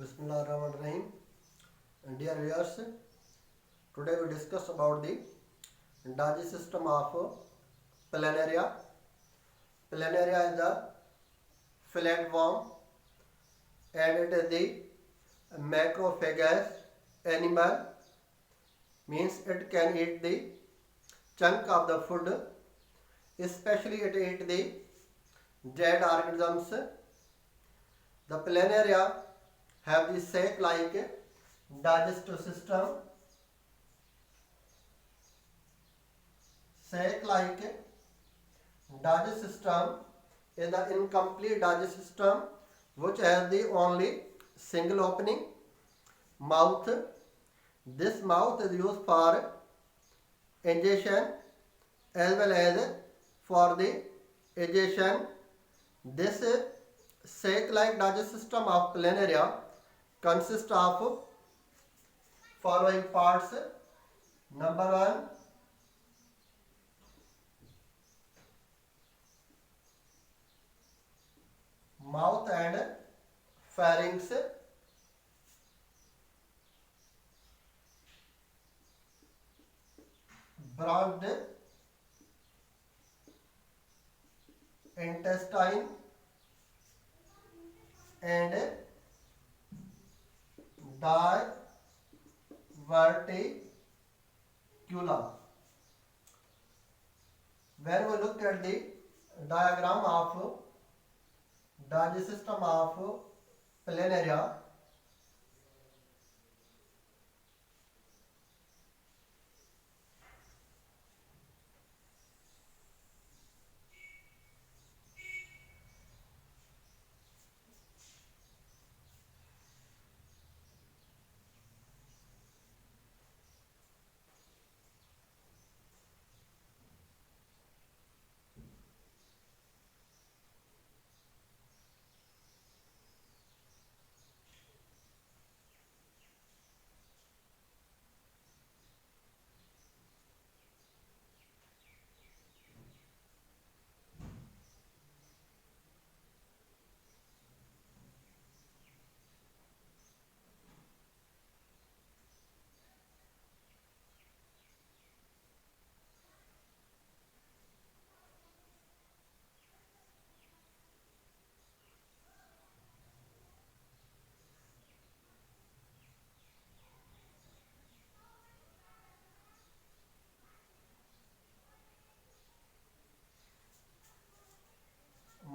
Bismillahirrahmanirrahim. Dear viewers, today we discuss about the digestive system of planaria. Planaria is the flatworm and it is the macrophagous animal, means it can eat the chunk of the food, especially it eat the dead organisms. The planaria have the sac-like digestive system. Sac-like digestive system is the incomplete digestive system which has the only single opening, mouth. This mouth is used for ingestion as well as for the egestion. This sac-like digestive system of planaria consists of following parts. Number 1, mouth and pharynx. Broad intestine and diverticula. When we look at the diagram of digestive system of planaria,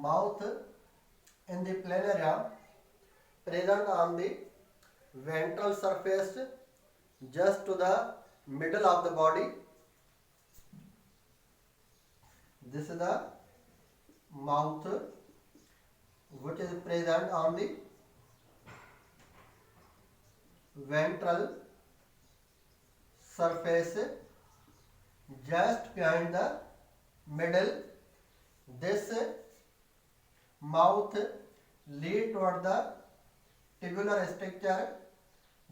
mouth in the planaria present on the ventral surface just to the middle of the body. This is the mouth which is present on the ventral surface just behind the middle. This mouth lead toward the tubular structure.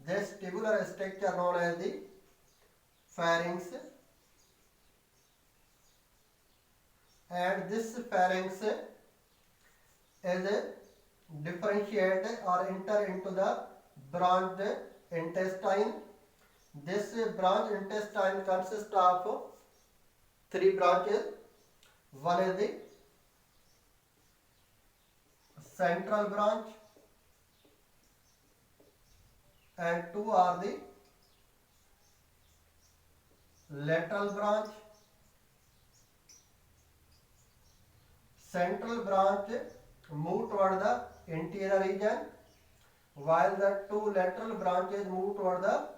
This tubular structure known as the pharynx, and this pharynx is differentiated or enter into the branched intestine. This branched intestine consists of 3 branches. One is the central branch and 2 are the lateral branch. Central branch move toward the interior region while the 2 lateral branches move toward the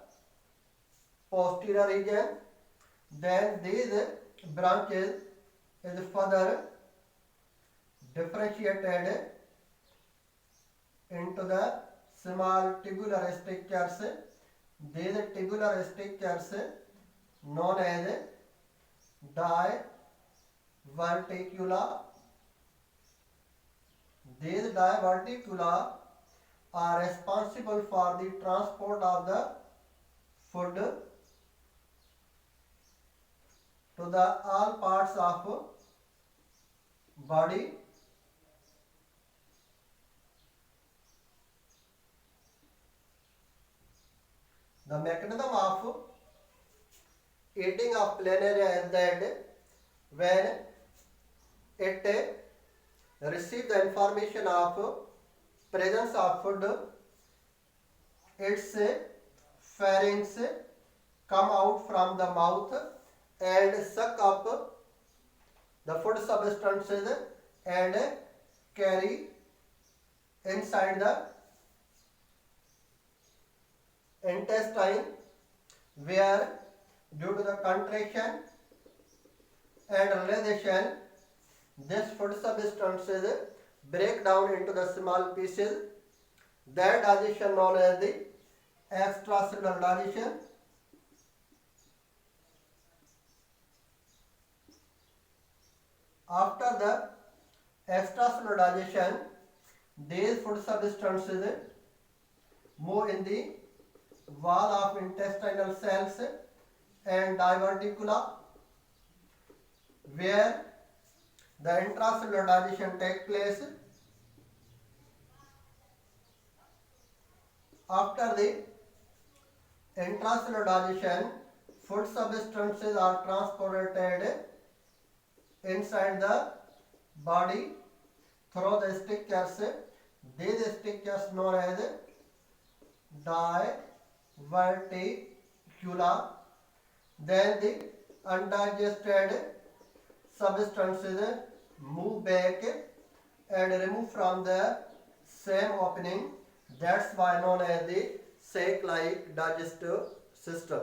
posterior region. Then these branches is further differentiated into the small tubular structures. These tubular structures known as diverticula. These diverticula are responsible for the transport of the food to the all parts of body. The mechanism of eating of planaria is that when it receives the information of presence of food, its pharynx come out from the mouth and suck up the food substances and carry inside the intestine, where due to the contraction and realization this food substances break down into the small pieces. That digestion known as the extracellular digestion. After the extracellular digestion, these food substances move in the wall of intestinal cells and diverticula, where the intracellular digestion takes place. After the intracellular digestion, food substances are transported inside the body through the strictures. These strictures known as diverticula. Then the undigested substances move back and remove from the same opening. That's why known as the sac-like digestive system.